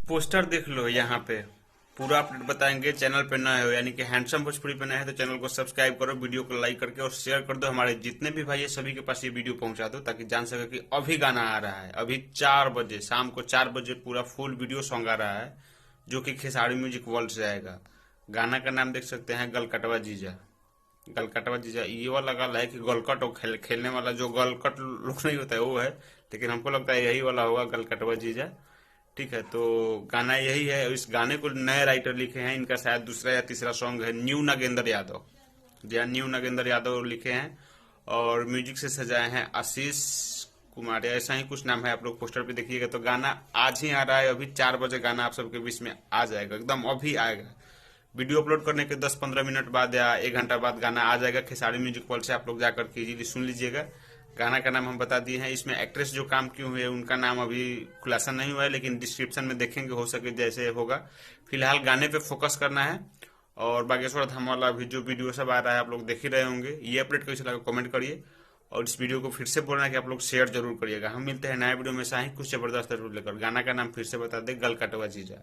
Poster देख लो यहाँ पे, पूरा अपडेट बताएंगे। चैनल पे नए हो यानी कि हैंडसम भोजपुरी पे नए हैं तो चैनल को सब्सक्राइब करो, वीडियो को लाइक करके और शेयर कर दो। हमारे जितने भी भाई है सभी के पास ये वीडियो पहुंचा दो ताकि जान सके कि अभी गाना आ रहा है। अभी 4 बजे, शाम को 4 बजे पूरा फुल वीडियो सॉन्ग आ रहा है जो कि खेसारी म्यूजिक वर्ल्ड से आएगा। गाना का नाम देख सकते हैं गलकटवा जीजा। गलकटवा जीजा ये वाला गाना है कि गलकट और खेलने वाला जो गलकट लोग नहीं होता है वो है, लेकिन हमको लगता है यही वाला होगा गलकटवा जीजा। ठीक है, तो गाना यही है। इस गाने को नए राइटर लिखे हैं, इनका शायद दूसरा या तीसरा सॉन्ग है। न्यू नागेंद्र यादव, जी हाँ, न्यू नागेंद्र यादव लिखे हैं और म्यूजिक से सजाए हैं आशीष कुमार, ऐसा ही कुछ नाम है। आप लोग पोस्टर पे देखिएगा। तो गाना आज ही आ रहा है, अभी 4 बजे गाना आप सबके बीच में आ जाएगा, एकदम अभी आएगा। वीडियो अपलोड करने के 10-15 मिनट बाद या 1 घंटा बाद गाना आ जाएगा खेसारी म्यूजिक वर्ल्ड से। आप लोग जाकर के इजीली सुन लीजिएगा। गाना का नाम हम बता दिए हैं। इसमें एक्ट्रेस जो काम की हुई है उनका नाम अभी खुलासा नहीं हुआ है, लेकिन डिस्क्रिप्शन में देखेंगे, हो सके जैसे होगा। फिलहाल गाने पे फोकस करना है। और बागेश्वर धाम वाला भी जो वीडियो सब आ रहा है आप लोग देख ही रहे होंगे। ये अपडेट कैसे लगा कमेंट करिए और इस वीडियो को फिर से बोलना है कि आप लोग शेयर जरूर करिएगा। हम मिलते हैं नए वीडियो में ही कुछ जबरदस्त जरूर लेकर। गाना का नाम फिर से बता दे, गलकटवा जीजा।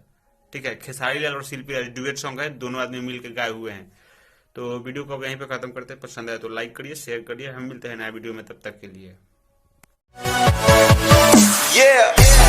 ठीक है, खेसारी लाल और शिल्पी राज डुएट सॉन्ग है, दोनों आदमी मिलकर गाए हुए हैं। तो वीडियो को अब यहीं पे खत्म करते हैं। पसंद आए तो लाइक करिए, शेयर करिए। हम मिलते हैं नए वीडियो में, तब तक के लिए। Yeah.